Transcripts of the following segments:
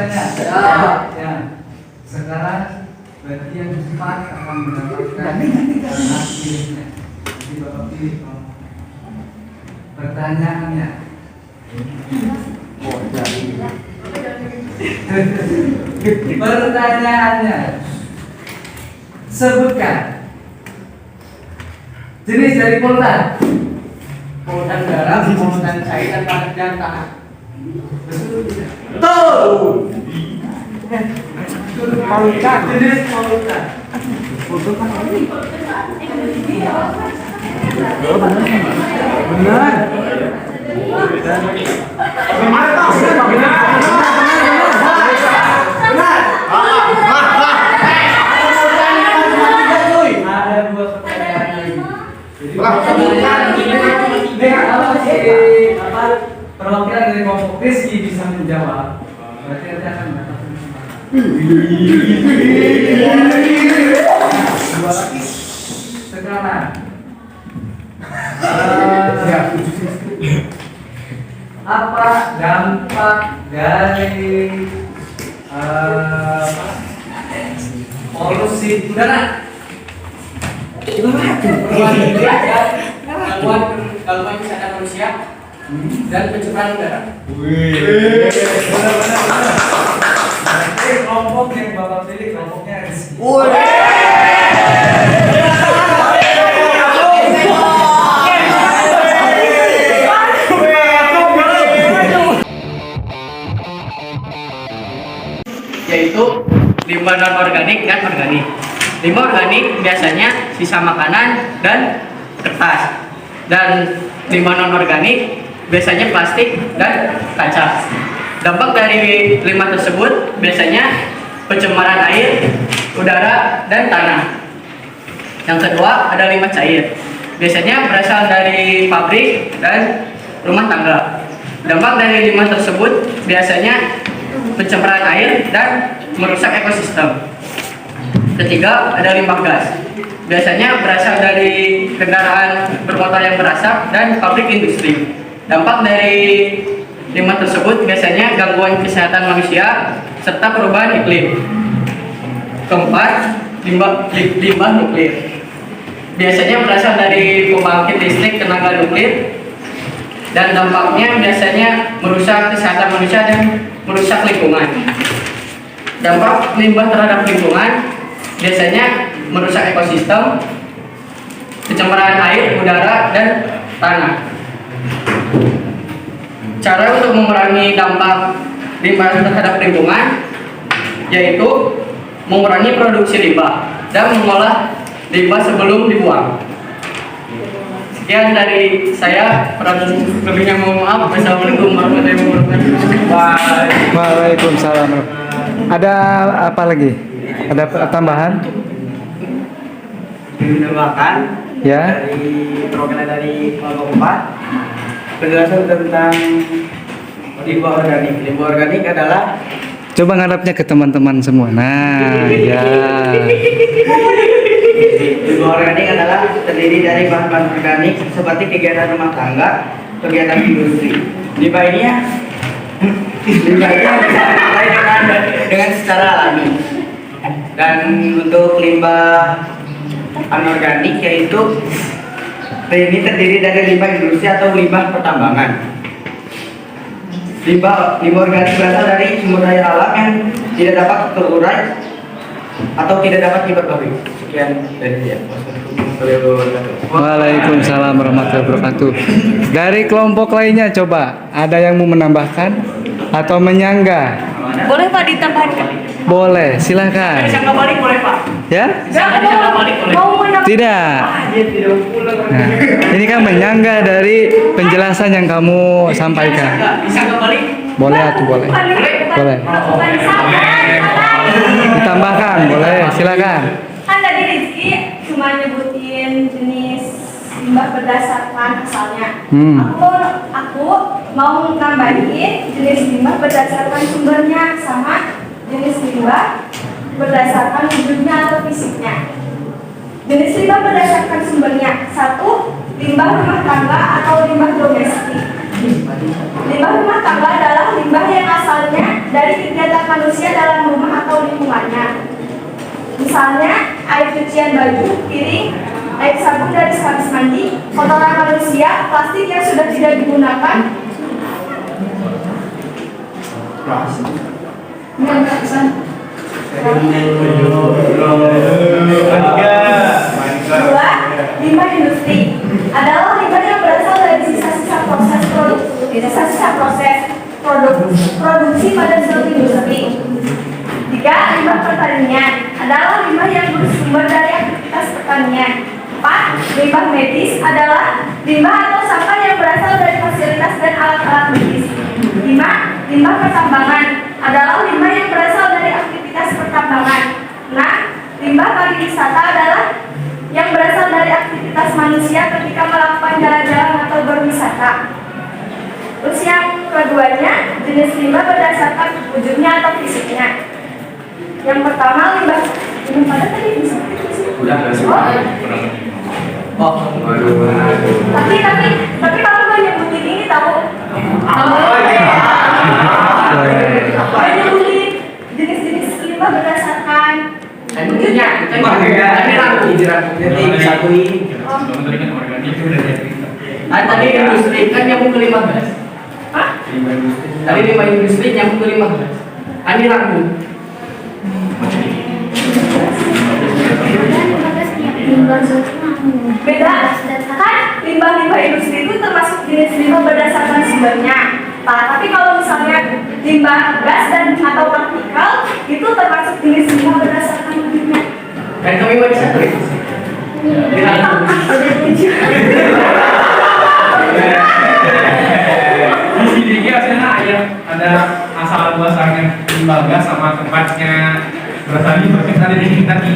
semuanya? Ya. Sekarang berarti yang cepat akan mendapatkan hasilnya. Jadi Bapak pilih pertanyaannya. Pertanyaannya, sebutkan jenis dari polutan. Polutan darat, polutan cair, dan padat dan tanah. Betul. Polutan. Jenis polutan. Benar. Ada dua pertanyaan lagi. Perwakilan dari kelompok Rizky bisa menjawab. Berarti nanti akan mendapatkan kesempatan. Sekarang apa dampak dari polusi udara? Gangguan kesehatan manusia dan pencemaran udara. Berarti kelompok yang Bapak pilih kelompoknya Rizky. Yaitu limbah non organik dan organik. Limbah organik biasanya sisa makanan dan kertas, dan limbah non organik biasanya plastik dan kaca. Dampak dari limbah tersebut biasanya pencemaran air, udara, dan tanah. Yang kedua ada limbah cair, biasanya berasal dari pabrik dan rumah tangga. Dampak dari limbah tersebut biasanya pencemaran air dan merusak ekosistem. Ketiga, ada limbah gas. Biasanya berasal dari kendaraan bermotor yang berasap dan pabrik industri. Dampak dari limbah tersebut biasanya gangguan kesehatan manusia serta perubahan iklim. Keempat, limbah nuklir. Biasanya berasal dari pembangkit listrik tenaga nuklir, dan dampaknya biasanya merusak kesehatan manusia dan merusak lingkungan. Dampak limbah terhadap lingkungan biasanya merusak ekosistem, pencemaran air, udara, dan tanah. Cara untuk mengurangi dampak limbah terhadap lingkungan yaitu mengurangi produksi limbah dan mengolah limbah sebelum dibuang. Sekian dari saya, kurang lebihnya mohon maaf. Wassalamualaikum warahmatullahi wabarakatuh. Waalaikumsalam. Ada apa lagi? Ada tambahan? Menambahkan Ya. dari perwakilan dari kelompok 4 penjelasan tentang limbah organik. Limbah organik adalah Coba ngadapnya ke teman-teman semua. Nah, ya. limbah organik adalah terdiri dari bahan-bahan organik seperti kegiatan rumah tangga, kegiatan industri. Limbah ini bisa dimulai dengan secara alami. Dan untuk limbah anorganik yaitu ini terdiri dari limbah industri atau limbah pertambangan. Limbah organik berasal dari sumber daya alam yang tidak dapat terurai atau tidak dapat diperbarui. Sekian dari saya. Waalaikumsalam warahmatullahi wabarakatuh. Dari kelompok lainnya coba ada yang mau menambahkan atau menyangga? Boleh Pak ditambahkan? Boleh, silakan. Disangka balik boleh Pak? Ya? Disangka balik boleh? Mau menambahkan? Tidak. Nah, ini kan menyangga dari penjelasan yang kamu sampaikan. Disangka balik? Boleh atau boleh? Boleh. Bukan sama. Ditambahkan, boleh, silakan. Kan tadi Rizky cuma nyebutin jenis limbah berdasarkan asalnya. Aku mau nambahin jenis limbah berdasarkan sumbernya sama jenis limbah berdasarkan wujudnya atau fisiknya. Jenis limbah berdasarkan sumbernya: satu, limbah rumah tangga atau limbah domestik. Limbah rumah tangga adalah limbah yang asalnya dari kegiatan manusia Misalnya air cucian baju, piring, air sabun dari habis mandi, kotoran manusia, plastik yang sudah tidak digunakan. Dua, limbah industri adalah limbah yang berasal dari sisa-sisa proses produksi pada suatu industri. Tiga, limbah pertanian adalah limbah yang bersumber dari aktivitas pertanian. 4. Limbah medis adalah limbah atau sampah yang berasal dari fasilitas dan alat-alat medis. 5. Limbah pertambangan adalah limbah yang berasal dari aktivitas pertambangan. 6. Limbah pariwisata adalah yang berasal dari aktivitas manusia ketika melakukan jalan-jalan atau berwisata. Terus yang keduanya, jenis limbah berdasarkan wujudnya atau fisiknya. Yang pertama limbah pada tadi fisik. Tapi kamu gak nyebutin ini tahu? Gak nyebutin jenis-jenis limbah berdasarkan Wujudnya, tadi industri kan nyambung ke 15. Tadi limbah industri nyambung ke 15. Ini rangkum. beda kan limbah-limbah industri itu termasuk jenis limbah berdasarkan sumbernya. Tapi kalau misalnya limbah gas dan atau partikel itu termasuk jenis limbah berdasarkan wujudnya. Kan kami mau satu. Di sini hasilnya ada asal muasalnya limbah gas sama tempatnya berasalnya berarti tadi.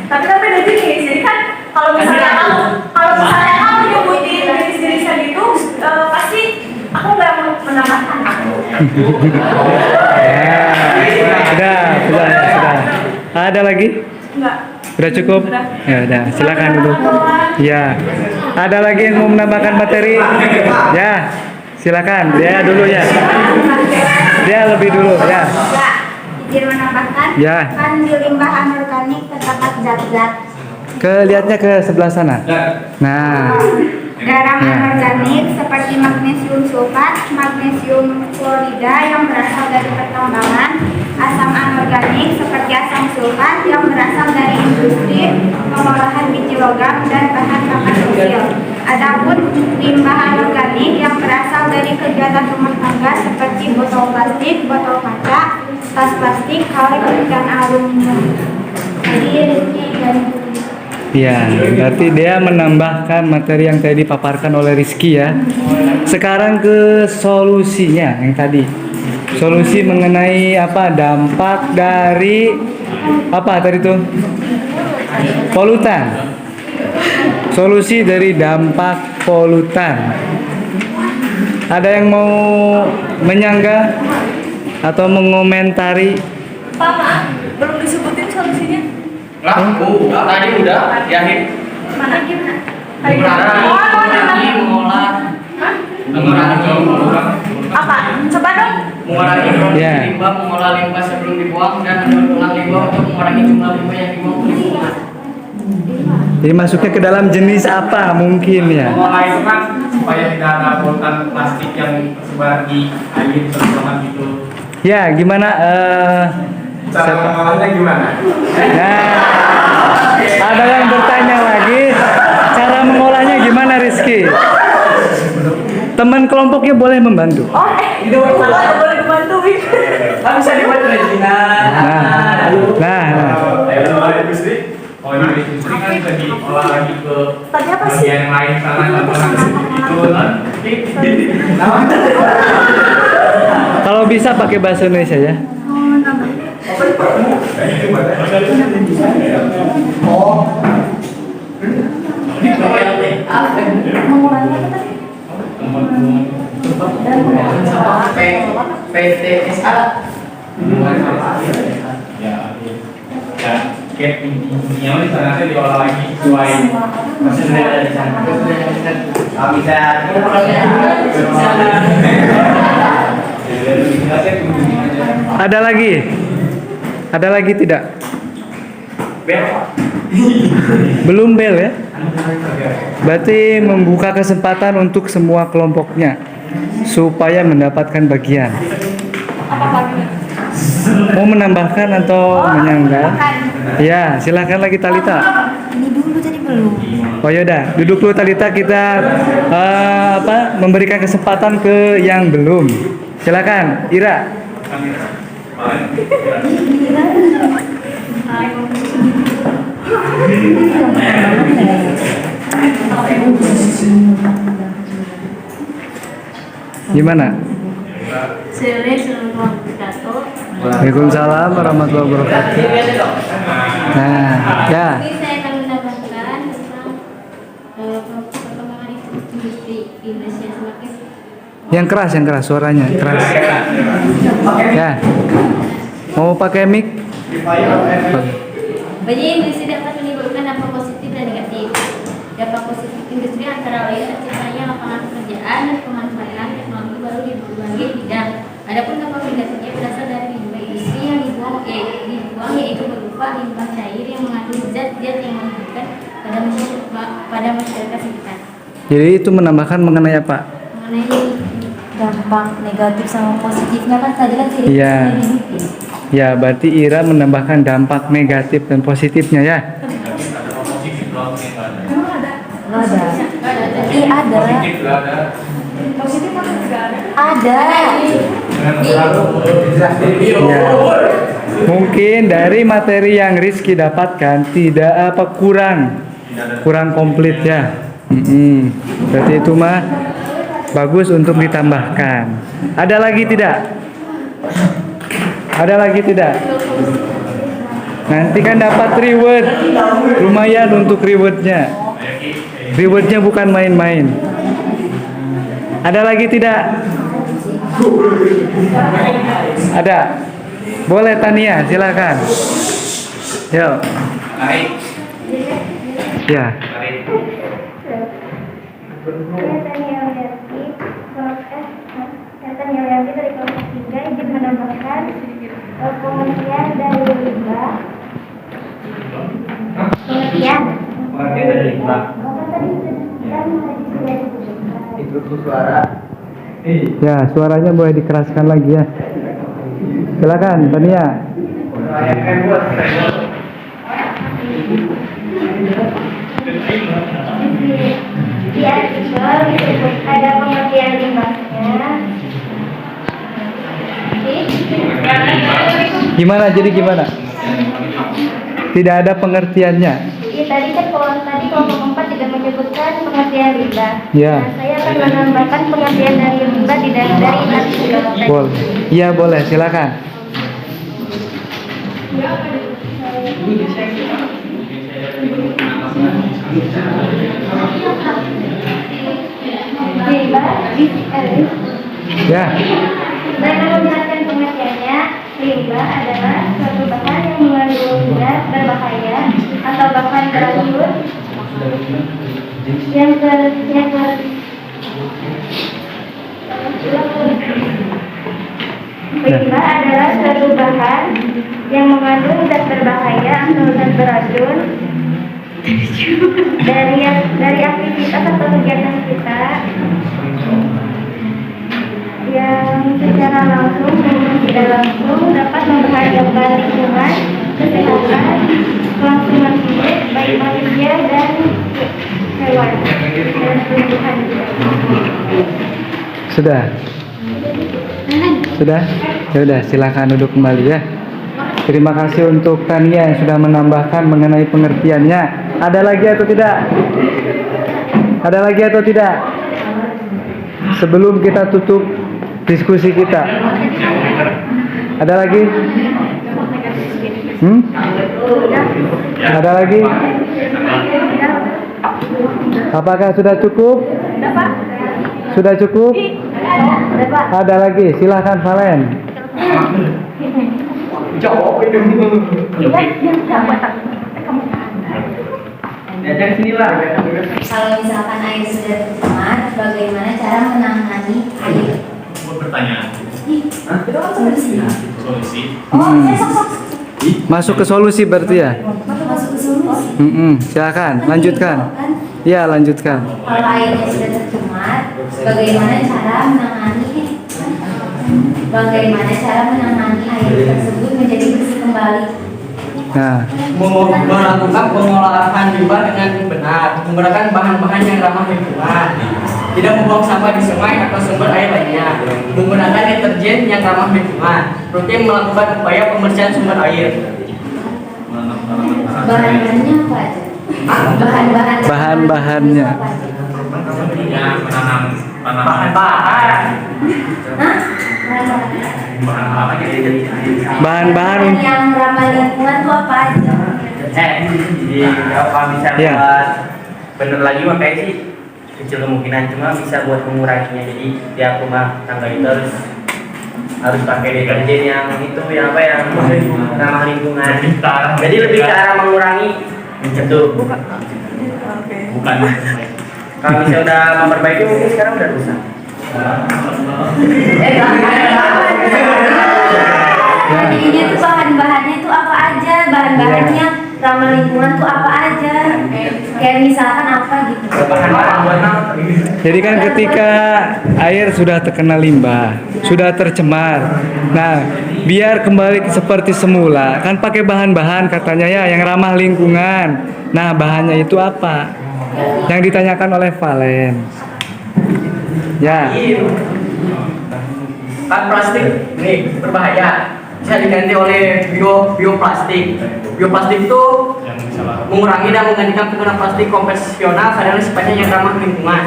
Tapi kan beda jenis. Jadi kan kalau misalnya kamu nyebutin jenis-jenisnya gitu, pasti aku nggak mau menambahkan. Sudah. Ada lagi? Enggak. Sudah cukup? Ya udah, silakan dulu. Ya. Ada lagi yang mau menambahkan materi? Ya. Silakan. Dia dulu ya. Dia lebih dulu ya. Ya, izin menambahkan. Ya. Kan di limbah anorganik terdapat zat-zat Lihatnya ke sebelah sana. Nah. garam Ya. anorganik seperti magnesium sulfat, magnesium klorida yang berasal dari pertambangan, asam anorganik seperti asam sulfat yang berasal dari industri pengolahan biji logam dan bahan bakar fosil. Adapun limbah anorganik yang berasal dari kegiatan rumah tangga seperti botol plastik, botol kaca, tas plastik, kaleng, dan aluminium. Jadi Rizky dan Ya, berarti dia menambahkan materi yang tadi dipaparkan oleh Rizky ya. Sekarang ke solusinya yang tadi. Solusi mengenai apa? Dampak dari apa tadi tuh? Polutan. Solusi dari dampak polutan. Ada yang mau menyanggah atau mengomentari? Pak, maaf, belum disebutin solusinya. Tadi udah diakhir. Mana gimana? Mengurangi Apa? Coba dong. mengurangi produksi Ya. limbah, mengolah limbah sebelum dibuang dan mendaur ulang limbah untuk mengurangi jumlah limbah yang dibuang ke lingkungan. Jadi masuknya ke dalam jenis apa mungkin ya? Mengolah itu kan supaya tidak ada polutan plastik yang tersebar di air terutama gitu. Ya, gimana? Cara mengolahnya gimana? Nah, ada yang bertanya lagi, cara mengolahnya gimana Rizky? Teman kelompoknya boleh membantu. Itu boleh dibantuin. Kan bisa dibuat kerajinan. Nah. Kalau industri, kalau di industri kan bisa diolah lagi ke Tadi apa sih? bagian yang lain sana itu Kalau bisa pakai bahasa Indonesia ya. PTSA. kayak intinya di sana tuh diolah lagi sesuai maksudnya dari sana. Bisa. Ada lagi? Ada lagi tidak? Belum bel ya? Berarti membuka kesempatan untuk semua kelompoknya supaya mendapatkan bagian. Mau menambahkan atau menyanggah? Ya, silakan lagi Talita. Ini dulu tadi belum. Oh yaudah, duduk dulu Talita, kita memberikan kesempatan ke yang belum. Silakan, Ira. Gimana? Waalaikumsalam warahmatullahi wabarakatuh. Nah, ya. Ini saya akan menambahkan tentang perkembangan industri Indonesia semakin Yang keras suaranya keras. Ya. Mau pakai mic? Banyak industri dapat menimbulkan dampak positif dan negatif. Dampak positif industri antara lain terciptanya lapangan pekerjaan dan pemanfaatan teknologi baru di berbagai bidang. Adapun dampak negatifnya berasal dari limbah industri yang dibuang yaitu berupa limbah cair yang mengandung zat-zat yang membahayakan pada masyarakat sekitar. Jadi itu menambahkan mengenai apa? Mengenai dampak negatif sama positifnya kan tadi kan jadi Iya. Ya, berarti Ira menambahkan dampak negatif dan positifnya ya. Ada. Ya. Mungkin dari materi yang Rizky dapatkan tidak kurang komplit ya. Berarti itu mah bagus untuk ditambahkan. Ada lagi tidak? Ada lagi tidak? Nanti kan dapat reward. Lumayan untuk rewardnya. Rewardnya bukan main-main. Ada lagi tidak? Ada? Boleh Tania, silakan. Yuk. Ya. Tania Lianti dari kelompok 3 izin menambahkan pengertian dari limbah. Pengertian. Itu suara. Ya, suaranya boleh dikeraskan lagi ya. Silakan Tania. Di artikel disebut ada pengertian limbahnya. Gimana? Jadi gimana? Tidak ada pengertiannya. Iya tadi kan kelompok 4 tidak menyebutkan pengertian limbah. Ya. Nah, saya akan menambahkan pengertian dari limbah dari artikel. Boleh. Iya boleh, silakan. Limbah Ya. Saya akan menjelaskan pengertiannya. Limbah adalah suatu bahan yang mengandung zat berbahaya atau bahan beracun Limbah adalah suatu bahan yang mengandung zat berbahaya atau zat beracun dari aktivitas atau kegiatan kita yang secara langsung maupun tidak langsung dapat membahayakan lingkungan, kesehatan, kelangsungan hidup baik manusia dan hewan dan tumbuhan. Sudah? Sudah? Ya udah, silakan duduk kembali ya. Terima kasih untuk Tania yang sudah menambahkan mengenai pengertiannya. Ada lagi atau tidak? Ada lagi atau tidak? Sebelum kita tutup diskusi kita, ada lagi? Ada lagi? Apakah sudah cukup? Sudah cukup? Ada lagi? Silahkan Valen. Jangan sinilah. Kalau misalkan air sudah tercemar, bagaimana cara menangani air? Pertanyaan. Solusi. Solusi. Oh, Masuk ke solusi berarti ya? masuk Silakan, lanjutkan. Ya, lanjutkan. Kalau airnya sudah tercemar, bagaimana cara menangani air tersebut menjadi bersih kembali? Nah, Melakukan pengolahan limbah dengan benar, menggunakan bahan-bahan yang ramah lingkungan, tidak membuang sampah di sungai atau sumber air lainnya, menggunakan deterjen yang ramah lingkungan, rutin melakukan upaya pembersihan sumber air. Bahan-bahannya apa aja? bahan-bahannya. Ya, menanam Bahan-bahan Hah? Bahan-bahan yang ramah lingkungan itu apa aja? Jadi kalau bisa Ya. buat bener lagi makanya sih kecil kemungkinan, cuma bisa buat menguranginya. Jadi tiap rumah tangga itu harus pakai deterjen yang itu yang apa yang ramah lingkungan. Jadi lebih ke arah mengurangi itu. bukan. Kalau misalnya udah memperbaiki mungkin sekarang udah rusak. Ini tuh bahan-bahannya itu apa aja? Bahan-bahannya ramah lingkungan tuh apa aja? Kayak misalkan apa gitu? Bahan-bahan buat apa? Jadi kan ketika air sudah terkena limbah, sudah tercemar. Nah, biar kembali seperti semula, kan pakai bahan-bahan katanya ya yang ramah lingkungan. Nah, bahannya itu apa? Yang ditanyakan oleh Valen. Ya. kan plastik nih berbahaya, bisa diganti oleh bioplastik. Bioplastik itu mengurangi dan menggantikan penggunaan plastik konvensional karena sifatnya yang ramah lingkungan.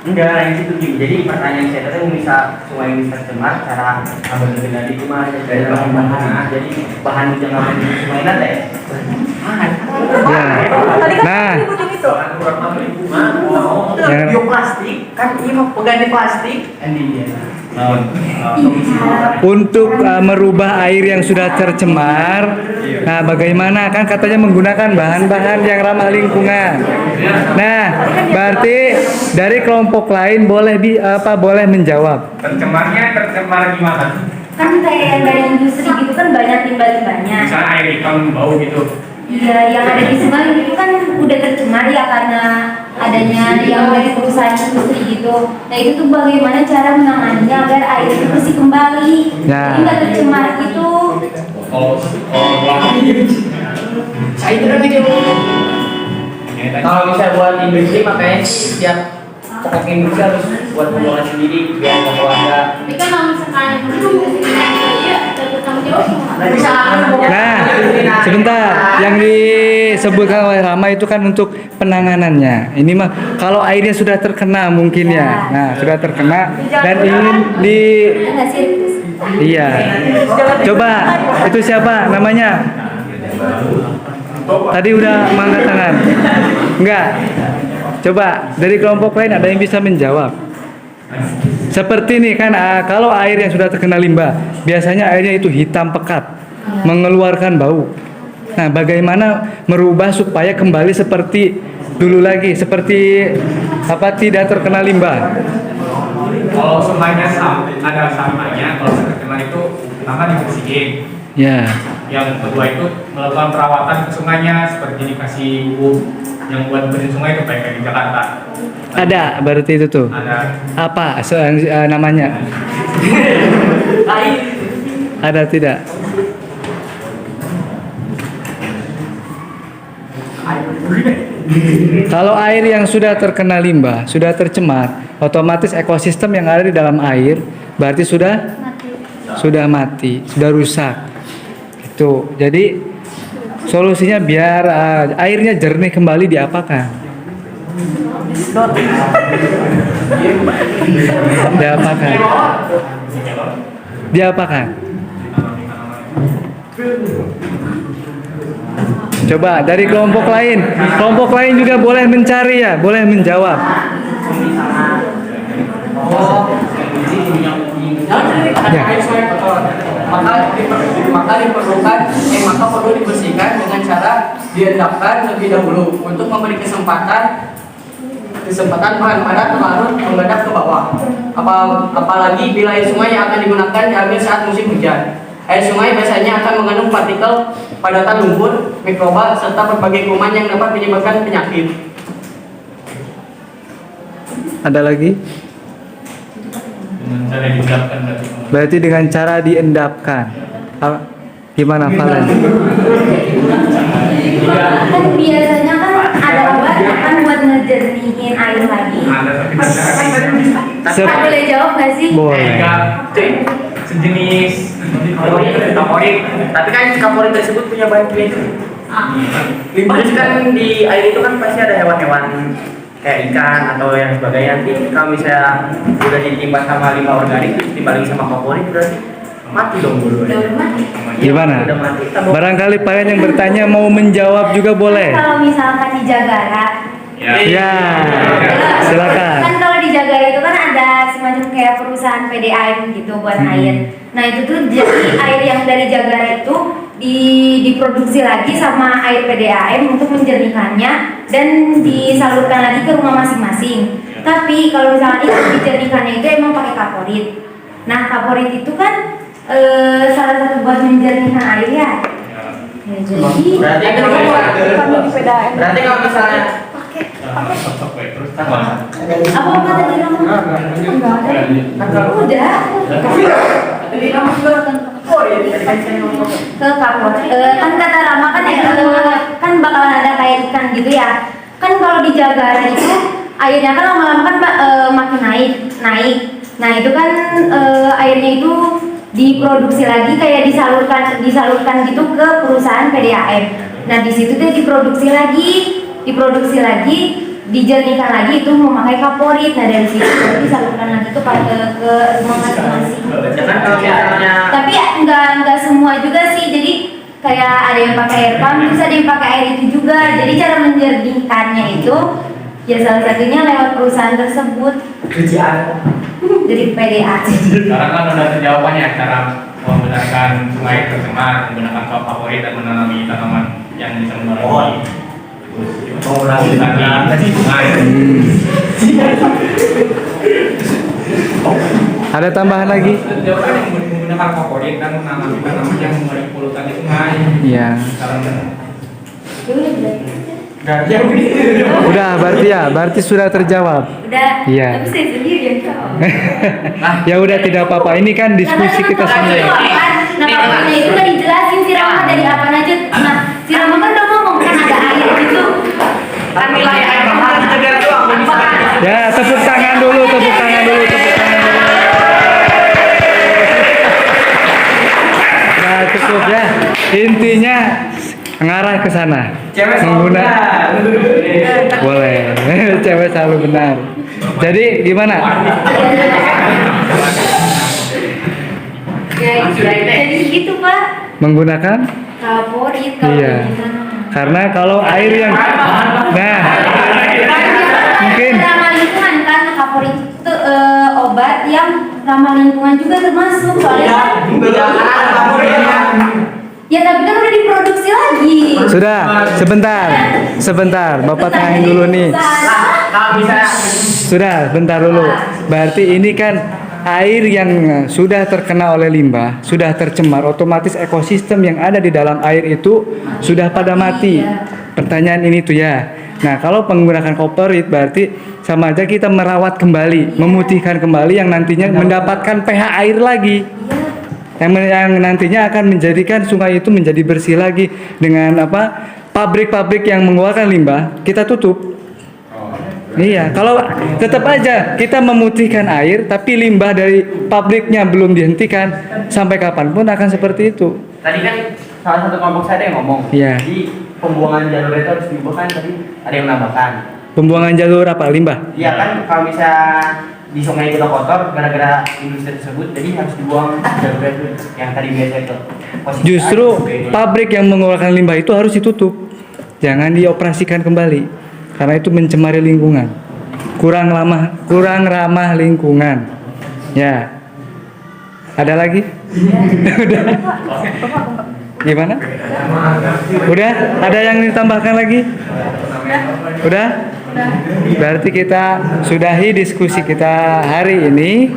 Enggak, yang itu Ji. Jadi pertanyaan saya tadi bisa sungai ini tercemar cara ambil tadi cuma dari bahan-bahan. Jadi bahan yang ngambil di sungai nanti. Ya. Nah, Yang- Bioplastik kan ini mau pengganti plastik. untuk merubah air yang sudah tercemar, nah bagaimana kan katanya menggunakan bahan-bahan yang ramah lingkungan. Nah, berarti dari kelompok lain boleh boleh menjawab. Tercemar gimana? Kan kayak yang dari industri gitu kan banyak limbah-limbahnya. Misalnya air ikan bau gitu. Iya, yang ada di sungai itu kan udah tercemar ya karena adanya yang dari perusahaan industri gitu. Nah itu tuh bagaimana cara menanganinya agar air itu bersih kembali, Nah. jadi nggak tercemar gitu. Saya itu kan kalau bisa buat industri makanya setiap pokok industri harus buat pembuangan sendiri biar nggak keluarga. Tapi kan kalau misalkan ya bertanggung jawab semua. Bisa. Nah, sebentar. Yang disebutkan oleh Rama itu kan untuk penanganannya. Ini mah kalau airnya sudah terkena mungkin ya. Nah, sudah terkena dan ingin di Nggak sih? iya. Coba itu siapa namanya? Tadi udah mengangkat tangan. Enggak. Coba dari kelompok lain ada yang bisa menjawab. Seperti ini kan kalau air yang sudah terkena limbah, biasanya airnya itu hitam pekat, mengeluarkan bau. Nah, bagaimana merubah supaya kembali seperti dulu lagi, seperti tidak terkena limbah? Kalau sungainya ada sampahnya, kalau terkena itu pertama dibersihin. Ya. Yang kedua itu melakukan perawatan ke sungainya seperti dikasih pupuk yang buat bersih sungai itu kayak di Jakarta. Ada berarti itu tuh. Ada. Apa namanya? Ada tidak? Kalau air yang sudah terkena limbah, sudah tercemar, otomatis ekosistem yang ada di dalam air berarti sudah mati, sudah rusak. Itu. Jadi solusinya biar airnya jernih kembali diapakan? Diapakan? Diapakan? Coba dari kelompok lain juga boleh mencari ya, boleh menjawab. Ya. Maka perlu dibersihkan dengan cara diendapkan lebih dahulu untuk memberi kesempatan bahan-bahan terlarut mengendap ke bawah. Apalagi bila air sungai yang akan digunakan diambil saat musim hujan. Air sungai biasanya akan mengandung partikel padatan lumpur, mikroba, serta berbagai kuman yang dapat menyebabkan penyakit. Ada lagi? Dengan cara diendapkan berarti. Berarti dengan cara diendapkan. Gimana Valen? Kan biasanya kan ada obat kan buat ngejernihin air lagi. Ada tapi Pak boleh jawab nggak sih? Boleh. sejenis Kaporit. Tapi kan kaporit tersebut punya banyak itu. Limbah itu kan di air itu kan pasti ada hewan-hewan kayak ikan atau yang sebagainya. Nanti kalau misalnya udah ditimbang sama limbah organik terus dibalik sama kaporit berarti mati dong dulu. Udah mati. Gimana? Udah mati. Barangkali Pak yang bertanya mau menjawab juga boleh. Kalau misalkan di Jagara, Ya, silakan. kan kalau di Jagara itu kan ada semacam kayak perusahaan PDAM gitu buat air. Nah itu tuh jadi air yang dari Jagara itu diproduksi lagi sama air PDAM untuk menjernihkannya dan disalurkan lagi ke rumah masing-masing. Tapi kalau misalkan itu dijernihkannya itu emang pakai kaporit. Nah kaporit itu kan salah satu buat menjernihkan air ya. Ya, jadi Berarti kalau Kami di PDAM. berarti kalau misalnya apa tadi kamu? Enggak ada. Udah. Ke kaporit. Kan kata Rama kan kan bakalan ada kayak ikan gitu ya. Kan kalau di Jagara itu airnya kan lama-lama kan makin naik. Nah itu kan airnya itu diproduksi lagi kayak disalurkan gitu ke perusahaan PDAM. Nah di situ tuh diproduksi lagi, dijernihkan lagi itu memakai kaporit. Nah dari situ baru disalurkan lagi ke rumah masing-masing. jangan kalau misalnya Tapi enggak semua juga sih. Jadi kayak ada yang pakai air pump, terus ada yang pakai air itu juga. Jadi cara menjernihkannya itu ya salah satunya lewat perusahaan tersebut. Dari PDA. sekarang kan udah terjawabannya cara membenarkan sungai tercemar, menggunakan favorit dan menanami tanaman yang bisa mengurangi tadi sungai. Ada tambahan lagi? Jawaban yang menggunakan favorit dan menanami tanaman yang mengurangi polutan di sungai. Iya. Sekarang Udah berarti sudah terjawab. Udah. Iya. Tapi saya sendiri yang tahu. Ya udah tidak apa-apa. Ini kan diskusi kita semua. Nah kalau itu kan dijelasin si Rama dari apa aja. Nah si Rama kan udah ngomong kan ada air gitu. kan nilai air mahal di negara doang Ya, tepuk tangan dulu. Nah, cukup ya. Intinya mengarah ke sana. Cewek selalu benar. Boleh. Cewek selalu benar. Jadi gimana? Ya, jadi gitu Pak. Menggunakan? Kaporit kalau Iya. Karena kalau air yang mungkin ramah lingkungan kan kaporit itu obat yang ramah lingkungan juga termasuk soalnya ya tapi kan udah diproduksi lagi. sudah sebentar Bapak tengahin dulu nih. Kalau bisa Sudah, bentar dulu. Berarti ini kan air yang sudah terkena oleh limbah, sudah tercemar, otomatis ekosistem yang ada di dalam air itu sudah pada mati. Pertanyaan ini tuh ya. Nah, kalau menggunakan kaporit berarti sama aja kita merawat kembali, memutihkan kembali yang nantinya mendapatkan pH air lagi. Yang nantinya akan menjadikan sungai itu menjadi bersih lagi dengan apa? Pabrik-pabrik yang mengeluarkan limbah kita tutup. Iya, kalau tetap aja kita memutihkan air, tapi limbah dari pabriknya belum dihentikan, sampai kapanpun akan seperti itu. tadi kan salah satu kelompok saya ada yang ngomong. Iya. Jadi pembuangan jalur itu harus diubahkan tadi ada yang menambahkan. Pembuangan jalur apa? Limbah? Iya kan kalau bisa di sungai itu udah kotor gara-gara industri tersebut, jadi harus dibuang jalur itu yang tadi biasa itu. Posisi Justru A, B, pabrik yang mengeluarkan limbah itu harus ditutup, jangan dioperasikan kembali, karena itu mencemari lingkungan, kurang ramah lingkungan. Ya, ada lagi? Udah. Gimana? Udah? Ada yang ditambahkan lagi? Udah? Berarti kita sudahi diskusi kita hari ini.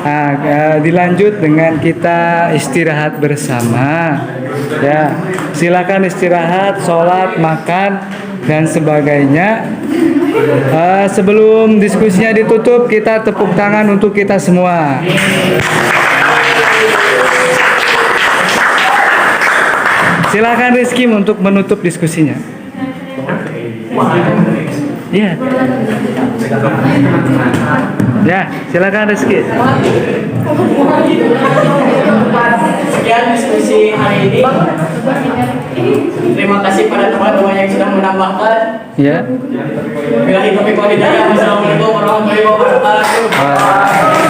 Nah, dilanjut dengan kita istirahat bersama. Ya, silakan istirahat, sholat, makan, dan sebagainya. Sebelum diskusinya ditutup, kita tepuk tangan untuk kita semua. Silakan Rizky untuk menutup diskusinya. Ya. Ya, silakan Rizky. Sekian diskusi hari ini. Terima kasih pada teman-teman yang sudah menambahkan. Ya. Bila hidup walhidayah. Wassalamualaikum warahmatullahi wabarakatuh.